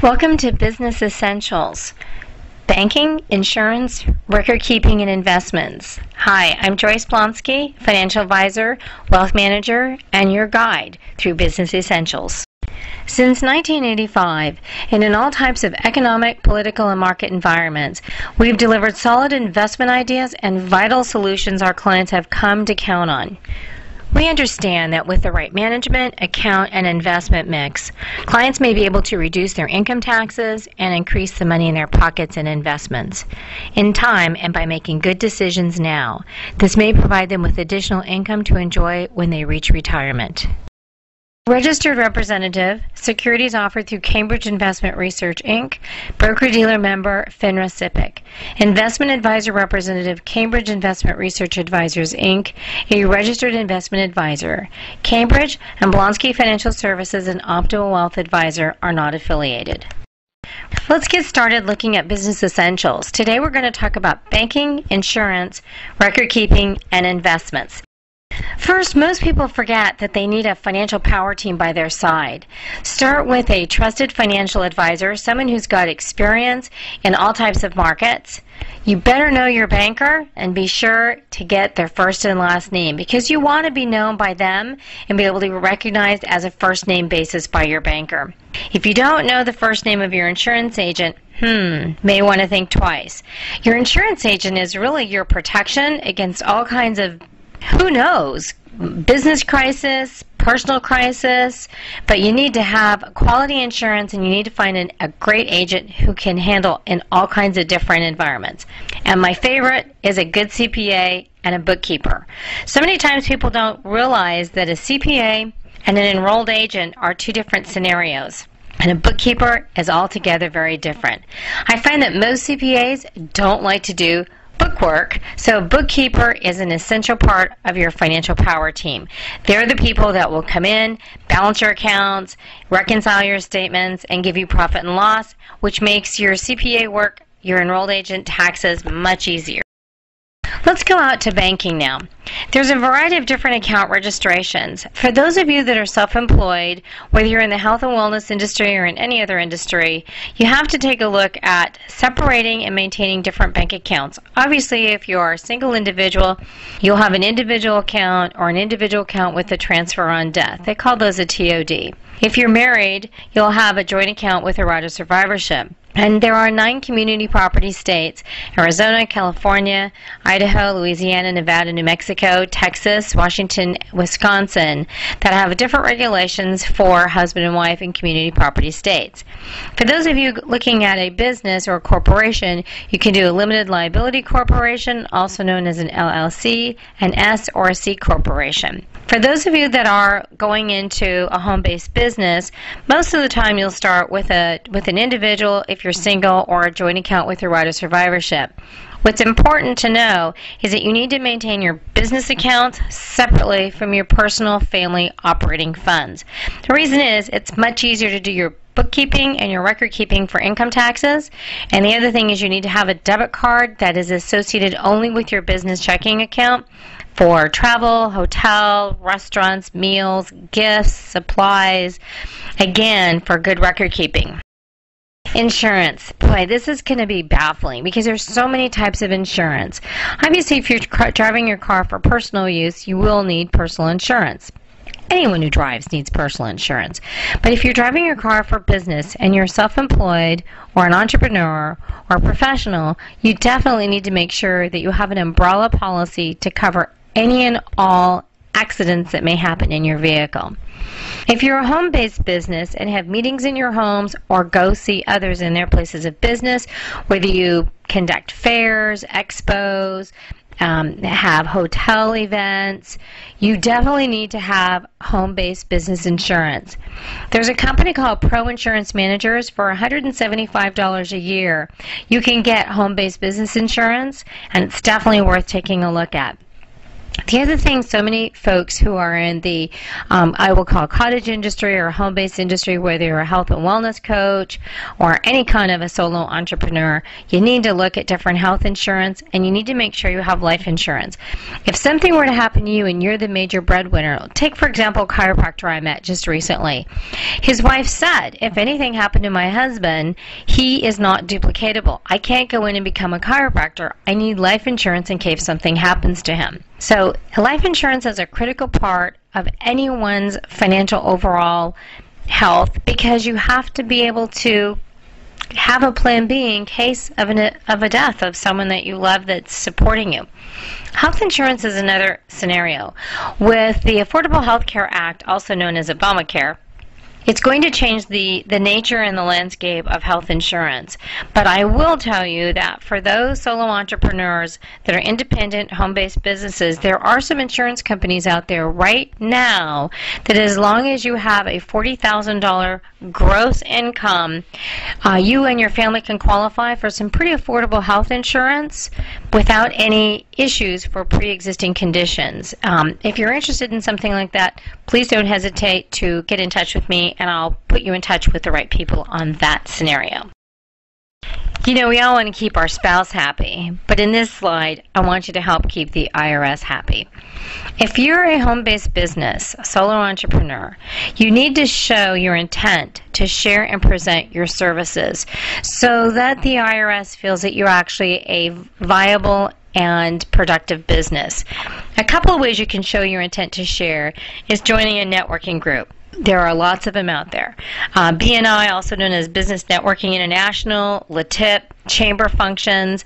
Welcome to Business Essentials, Banking, Insurance, Record Keeping, and Investments. Hi, I'm Joyce Blonskij, Financial Advisor, Wealth Manager, and your guide through Business Essentials. Since 1985, and in all types of economic, political, and market environments, we've delivered solid investment ideas and vital solutions our clients have come to count on. We understand that with the right management, account, and investment mix, clients may be able to reduce their income taxes and increase the money in their pockets and investments. In time, and by making good decisions now, this may provide them with additional income to enjoy when they reach retirement. Registered representative, securities offered through Cambridge Investment Research, Inc., broker-dealer member, FINRA SIPC. Investment advisor representative, Cambridge Investment Research Advisors, Inc., a registered investment advisor. Cambridge and Blonskij Financial Services and Optimal Wealth Advisor are not affiliated. Let's get started looking at business essentials. Today we're going to talk about banking, insurance, record keeping, and investments. First, most people forget that they need a financial power team by their side. Start with a trusted financial advisor, someone who's got experience in all types of markets. You better know your banker and be sure to get their first and last name because you want to be known by them and be able to be recognized as a first name basis by your banker. If you don't know the first name of your insurance agent, may want to think twice. Your insurance agent is really your protection against all kinds of who knows, business crisis, personal crisis, but you need to have quality insurance and you need to find a great agent who can handle in all kinds of different environments. And my favorite is a good CPA and a bookkeeper. So many times people don't realize that a CPA and an enrolled agent are two different scenarios. And a bookkeeper is altogether very different. I find that most CPAs don't like to do bookwork, so a bookkeeper is an essential part of your financial power team. They're the people that will come in, balance your accounts, reconcile your statements, and give you profit and loss, which makes your CPA work, your enrolled agent taxes much easier. Let's go out to banking now. There's a variety of different account registrations. For those of you that are self-employed, whether you're in the health and wellness industry or in any other industry, you have to take a look at separating and maintaining different bank accounts. Obviously, if you're a single individual, you'll have an individual account or an individual account with a transfer on death. They call those a TOD. If you're married, you'll have a joint account with a right of survivorship. And there are 9 community property states: Arizona, California, Idaho, Louisiana, Nevada, New Mexico, Texas, Washington, Wisconsin, that have different regulations for husband and wife in community property states. For those of you looking at a business or a corporation, you can do a limited liability corporation, also known as an LLC, an S or a C corporation. For those of you that are going into a home-based business, most of the time you'll start with an individual if you're single, or a joint account with a right of survivorship. What's important to know is that you need to maintain your business accounts separately from your personal family operating funds. The reason is it's much easier to do your bookkeeping and your record keeping for income taxes, and the other thing is you need to have a debit card that is associated only with your business checking account for travel, hotel, restaurants, meals, gifts, supplies, again, for good record keeping. Insurance. Boy, this is going to be baffling because there's so many types of insurance. Obviously, if you're driving your car for personal use, you will need personal insurance. Anyone who drives needs personal insurance. But if you're driving your car for business and you're self-employed or an entrepreneur or a professional, you definitely need to make sure that you have an umbrella policy to cover any and all accidents that may happen in your vehicle. If you're a home-based business and have meetings in your homes or go see others in their places of business, whether you conduct fairs, expos, have hotel events, you definitely need to have home-based business insurance. There's a company called Pro Insurance Managers. For $175 a year, you can get home-based business insurance, and it's definitely worth taking a look at. The other thing, so many folks who are in the, I will call cottage industry or home-based industry, whether you're a health and wellness coach or any kind of a solo entrepreneur, you need to look at different health insurance, and you need to make sure you have life insurance. If something were to happen to you and you're the major breadwinner, take, for example, a chiropractor I met just recently. His wife said, if anything happened to my husband, he is not duplicatable. I can't go in and become a chiropractor. I need life insurance in case something happens to him. So life insurance is a critical part of anyone's financial overall health, because you have to be able to have a plan B in case of a death of someone that you love that's supporting you. Health insurance is another scenario. With the Affordable Health Care Act, also known as Obamacare, it's going to change the nature and the landscape of health insurance. But I will tell you that for those solo entrepreneurs that are independent home-based businesses, there are some insurance companies out there right now that as long as you have a $40,000 gross income, you and your family can qualify for some pretty affordable health insurance without any issues for pre-existing conditions. If you're interested in something like that, please don't hesitate to get in touch with me, and I'll put you in touch with the right people on that scenario. You know, we all want to keep our spouse happy, but in this slide, I want you to help keep the IRS happy. If you're a home-based business, a solo entrepreneur, you need to show your intent to share and present your services so that the IRS feels that you're actually a viable and productive business. A couple of ways you can show your intent to share is joining a networking group. There are lots of them out there. BNI, also known as Business Networking International, LATIP, chamber functions.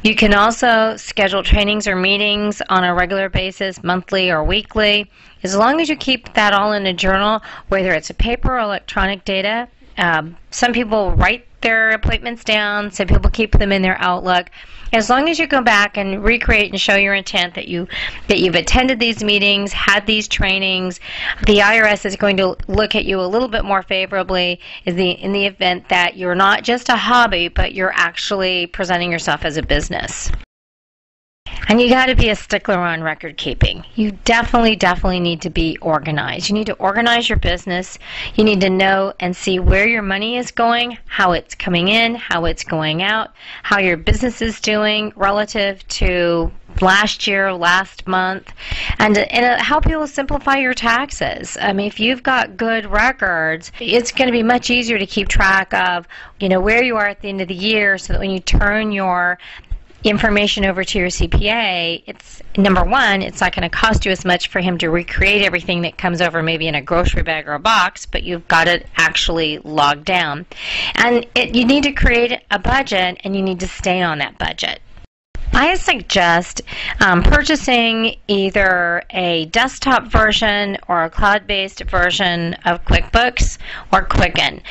You can also schedule trainings or meetings on a regular basis, monthly or weekly. As long as you keep that all in a journal, whether it's a paper or electronic data. Some people write their appointments down, some people keep them in their Outlook. As long as you go back and recreate and show your intent that you've attended these meetings, had these trainings, the IRS is going to look at you a little bit more favorably in the event that you're not just a hobby, but you're actually presenting yourself as a business. And you got to be a stickler on record keeping. You definitely need to be organized. You need to organize your business. You need to know and see where your money is going, how it's coming in, how it's going out, how your business is doing relative to last year, last month, and help you simplify your taxes. I mean, if you've got good records, it's going to be much easier to keep track of, where you are at the end of the year, so that when you turn your information over to your CPA, it's number one, it's not going to cost you as much for him to recreate everything that comes over maybe in a grocery bag or a box, but you've got it actually logged down. And you need to create a budget, and you need to stay on that budget. I suggest purchasing either a desktop version or a cloud-based version of QuickBooks or Quicken.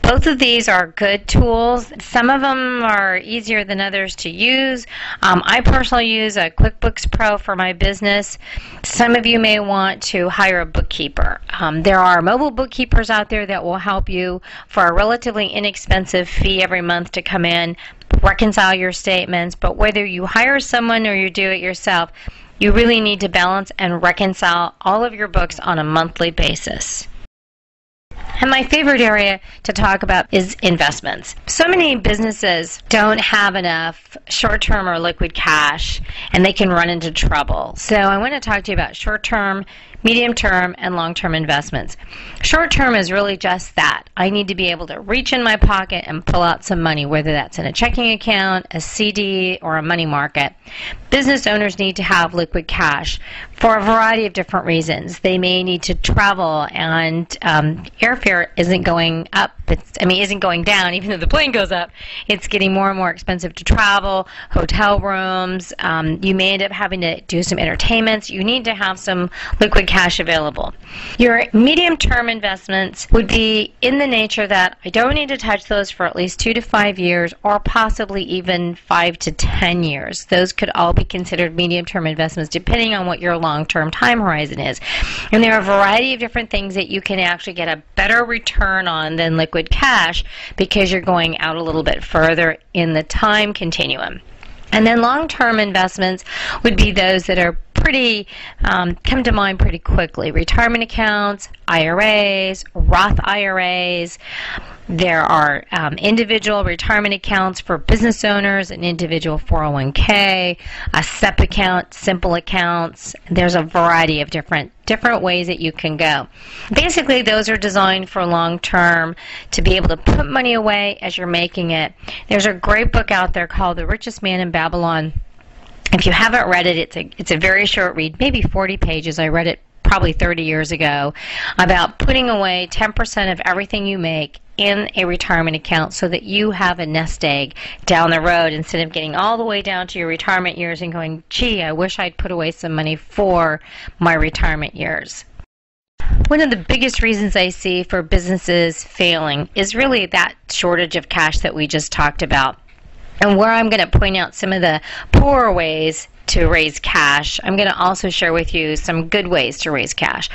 Both of these are good tools. Some of them are easier than others to use. I personally use a QuickBooks Pro for my business. Some of you may want to hire a bookkeeper. There are mobile bookkeepers out there that will help you for a relatively inexpensive fee every month to come in, reconcile your statements. But whether you hire someone or you do it yourself, you really need to balance and reconcile all of your books on a monthly basis. And my favorite area to talk about is investments. So many businesses don't have enough short-term or liquid cash, and they can run into trouble. So I want to talk to you about short-term, medium-term, and long-term investments. Short-term is really just that. I need to be able to reach in my pocket and pull out some money, whether that's in a checking account, a CD, or a money market. Business owners need to have liquid cash for a variety of different reasons. They may need to travel, and airfare isn't going up. Isn't going down. Even though the plane goes up, it's getting more and more expensive to travel. Hotel rooms. You may end up having to do some entertainments. You need to have some liquid cash available. Your medium-term investments would be in the nature that I don't need to touch those for at least 2 to 5 years, or possibly even 5 to 10 years. Those could all be considered medium-term investments depending on what your long-term time horizon is. And there are a variety of different things that you can actually get a better return on than liquid cash, because you're going out a little bit further in the time continuum. And then long-term investments would be those that are pretty come to mind pretty quickly. Retirement accounts, IRAs, Roth IRAs. There are individual retirement accounts for business owners, an individual 401k, a SEP account, simple accounts. There's a variety of different ways that you can go. Basically, those are designed for long term, to be able to put money away as you're making it. There's a great book out there called The Richest Man in Babylon. If you haven't read it, it's a very short read, maybe 40 pages. I read it probably 30 years ago, about putting away 10% of everything you make in a retirement account so that you have a nest egg down the road, instead of getting all the way down to your retirement years and going, gee, I wish I'd put away some money for my retirement years. One of the biggest reasons I see for businesses failing is really that shortage of cash that we just talked about. And where I'm going to point out some of the poorer ways to raise cash, I'm going to also share with you some good ways to raise cash.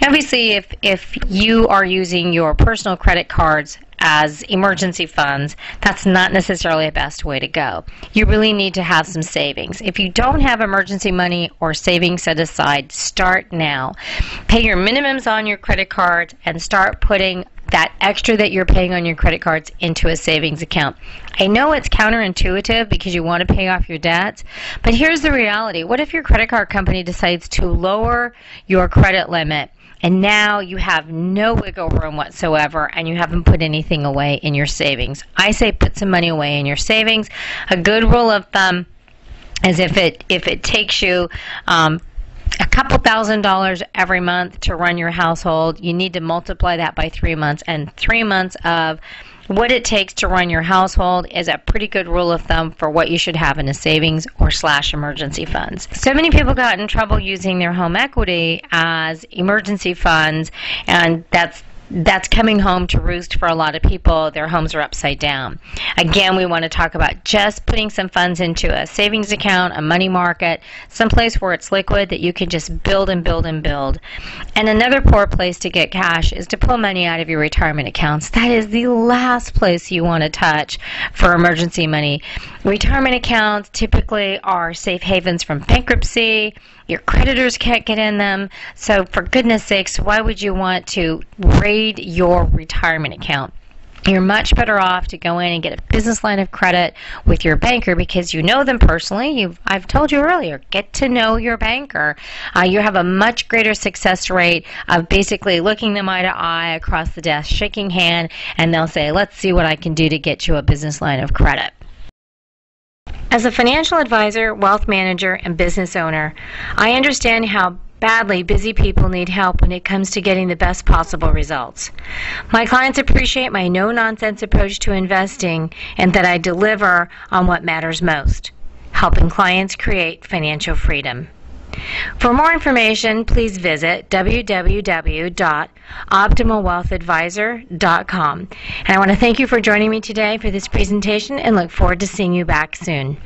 Obviously, if you are using your personal credit cards as emergency funds, that's not necessarily the best way to go. You really need to have some savings. If you don't have emergency money or savings set aside, start now. Pay your minimums on your credit cards and start putting that extra that you're paying on your credit cards into a savings account. I know it's counterintuitive because you want to pay off your debts, but here's the reality. What if your credit card company decides to lower your credit limit, and now you have no wiggle room whatsoever and you haven't put anything away in your savings? I say put some money away in your savings. A good rule of thumb is if it takes you a couple $1,000s every month to run your household, you need to multiply that by 3 months, and 3 months of what it takes to run your household is a pretty good rule of thumb for what you should have in a savings or / emergency funds. So many people got in trouble using their home equity as emergency funds, and that's coming home to roost for a lot of people. Their homes are upside down. Again, we want to talk about just putting some funds into a savings account, a money market, someplace where it's liquid that you can just build and build and build. And another poor place to get cash is to pull money out of your retirement accounts. That is the last place you want to touch for emergency money. Retirement accounts typically are safe havens from bankruptcy. Your creditors can't get in them. So for goodness sakes, why would you want to raid your retirement account? You're much better off to go in and get a business line of credit with your banker, because you know them personally. I've told you earlier, get to know your banker. You have a much greater success rate of basically looking them eye to eye across the desk, shaking hand, and they'll say, let's see what I can do to get you a business line of credit. As a financial advisor, wealth manager, and business owner, I understand how badly busy people need help when it comes to getting the best possible results. My clients appreciate my no-nonsense approach to investing, and that I deliver on what matters most, helping clients create financial freedom. For more information, please visit www.optimalwealthadvisor.com. And I want to thank you for joining me today for this presentation and look forward to seeing you back soon.